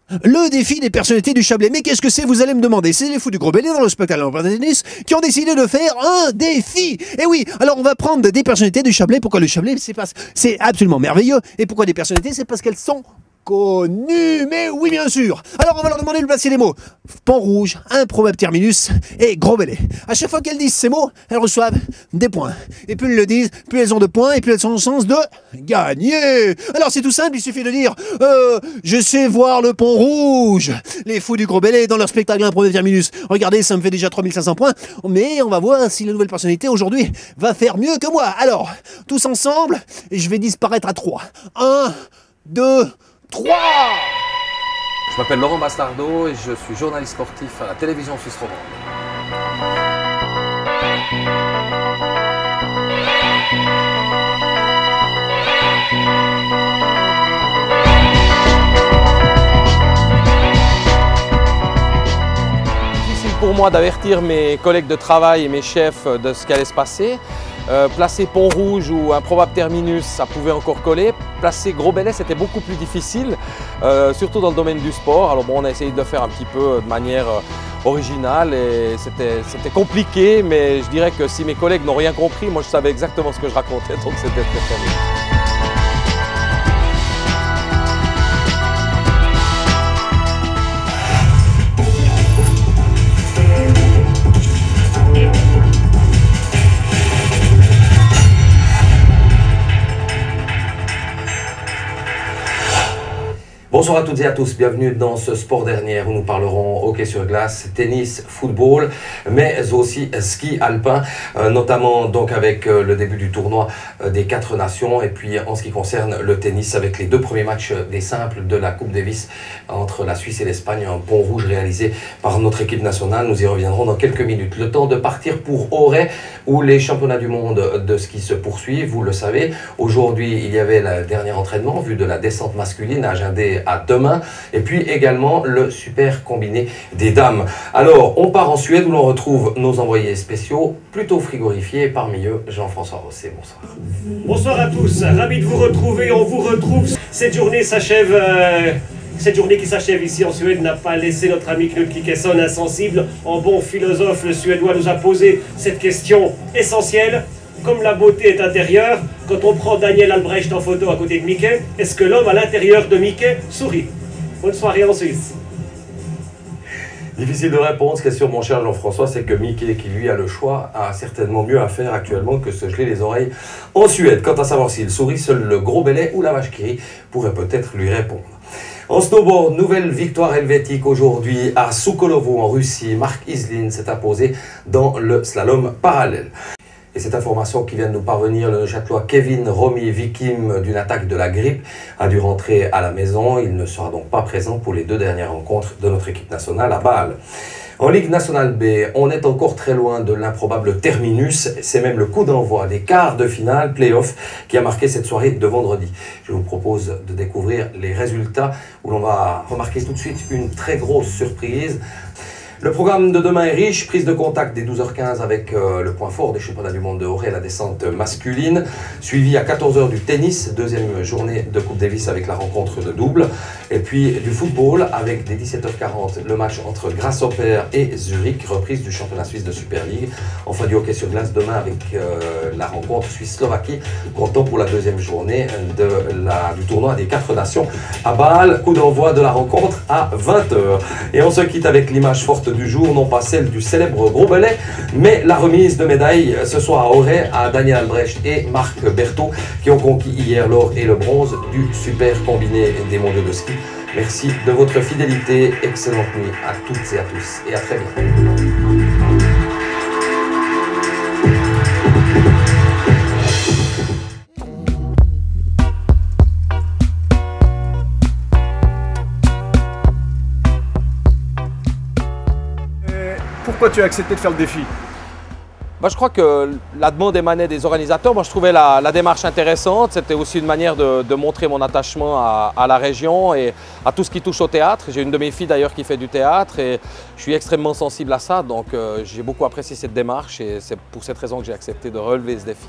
Le défi des personnalités du Chablais. Mais qu'est-ce que c'est, vous allez me demander? C'est les fous du Gros Bellay dans le spectacle de tennis qui ont décidé de faire un défi. Et oui, alors on va prendre des personnalités du Chablais. Pourquoi le Chablais? C'est absolument merveilleux. Et pourquoi des personnalités? C'est parce qu'elles sont connues. Mais oui, bien sûr. Alors on va leur demander de placer les mots Pont-Rouge, improbable terminus et Gros Bellay. À chaque fois qu'elles disent ces mots, elles reçoivent des points. Et plus elles le disent, plus elles ont de points et plus elles ont le sens de gagner. Alors c'est tout simple, il suffit de dire je sais voir le Pont-Rouge. Les fous du Gros Bellay dans leur spectacle improbable terminus. Regardez, ça me fait déjà 3500 points. Mais on va voir si la nouvelle personnalité aujourd'hui va faire mieux que moi. Alors, tous ensemble, je vais disparaître à 3. 1, 2, 3. Je m'appelle Laurent Bastardo et je suis journaliste sportif à la télévision suisse romande. Difficile pour moi d'avertir mes collègues de travail et mes chefs de ce qui allait se passer. Placer Pont-Rouge ou improbable terminus, ça pouvait encore coller. Placer Gros Bellay, c'était beaucoup plus difficile, surtout dans le domaine du sport. Alors bon, on a essayé de le faire un petit peu de manière originale et c'était compliqué, mais je dirais que si mes collègues n'ont rien compris, moi je savais exactement ce que je racontais, donc c'était très bien. Bonsoir à toutes et à tous, bienvenue dans ce Sport Dernier où nous parlerons hockey sur glace, tennis, football, mais aussi ski alpin, notamment donc avec le début du tournoi des 4 nations et puis en ce qui concerne le tennis avec les 2 premiers matchs des simples de la Coupe Davis entre la Suisse et l'Espagne, un pont rouge réalisé par notre équipe nationale. Nous y reviendrons dans quelques minutes. Le temps de partir pour Auray où les championnats du monde de ski se poursuivent, vous le savez. Aujourd'hui, il y avait le dernier entraînement vu de la descente masculine agendé à demain et puis également le super combiné des dames. Alors on part en Suède où l'on retrouve nos envoyés spéciaux plutôt frigorifiés, parmi eux Jean-François Rosset. Bonsoir. Bonsoir à tous, ravi de vous retrouver. On vous retrouve. Cette journée s'achève. Cette journée qui s'achève ici en Suède n'a pas laissé notre ami Knut Kikesson insensible. En bon philosophe, le Suédois nous a posé cette question essentielle. Comme la beauté est intérieure, quand on prend Daniel Albrecht en photo à côté de Mickey, est-ce que l'homme à l'intérieur de Mickey sourit? Bonne soirée en Suisse. Difficile de répondre. Ce qui est sûr, mon cher Jean-François, c'est que Mickey, qui lui a le choix, a certainement mieux à faire actuellement que se geler les oreilles en Suède. Quant à savoir s'il sourit, seul le Gros Bellay ou la vache qui rit pourrait peut-être lui répondre. En snowboard, nouvelle victoire helvétique aujourd'hui à Soukolovo en Russie. Mark Islin s'est imposé dans le slalom parallèle. Et cette information qui vient de nous parvenir, le Châtelois Kevin Romy, victime d'une attaque de la grippe, a dû rentrer à la maison. Il ne sera donc pas présent pour les 2 dernières rencontres de notre équipe nationale à Bâle. En Ligue nationale B, on est encore très loin de l'improbable terminus. C'est même le coup d'envoi des quarts de finale, play-off, qui a marqué cette soirée de vendredi. Je vous propose de découvrir les résultats où l'on va remarquer tout de suite une très grosse surprise. Le programme de demain est riche, prise de contact dès 12h15 avec le point fort des championnats du monde de Auray, la descente masculine, suivi à 14h du tennis, 2e journée de Coupe Davis avec la rencontre de double, et puis du football avec dès 17h40 le match entre Grasshopper et Zurich, reprise du championnat suisse de Super League, enfin du hockey sur glace demain avec la rencontre Suisse-Slovaquie, comptant pour la 2e journée du tournoi des 4 nations à Bâle, coup d'envoi de la rencontre à 20h. Et on se quitte avec l'image forte du jour, non pas celle du célèbre Gros Bellay, mais la remise de médailles ce soir à Auray à Daniel Albrecht et Marc Berthaud qui ont conquis hier l'or et le bronze du super combiné des mondiaux de ski. Merci de votre fidélité, excellente nuit à toutes et à tous et à très bientôt. Pourquoi tu as accepté de faire le défi? Je crois que la demande émanait des organisateurs. Moi, je trouvais la démarche intéressante. C'était aussi une manière de montrer mon attachement à la région et à tout ce qui touche au théâtre. J'ai une de mes filles d'ailleurs qui fait du théâtre et je suis extrêmement sensible à ça. Donc j'ai beaucoup apprécié cette démarche et c'est pour cette raison que j'ai accepté de relever ce défi.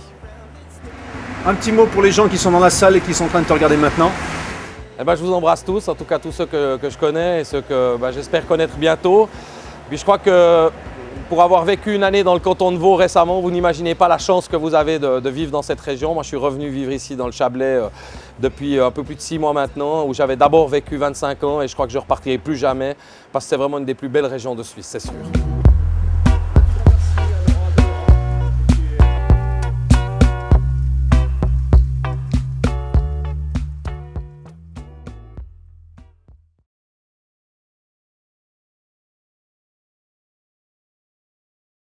Un petit mot pour les gens qui sont dans la salle et qui sont en train de te regarder maintenant. Eh ben, je vous embrasse tous, en tout cas tous ceux que je connais et ceux que j'espère connaître bientôt. Puis je crois que pour avoir vécu une année dans le canton de Vaud récemment, vous n'imaginez pas la chance que vous avez de vivre dans cette région. Moi, je suis revenu vivre ici dans le Chablais depuis un peu plus de 6 mois maintenant, où j'avais d'abord vécu 25 ans et je crois que je ne repartirai plus jamais parce que c'est vraiment une des plus belles régions de Suisse, c'est sûr.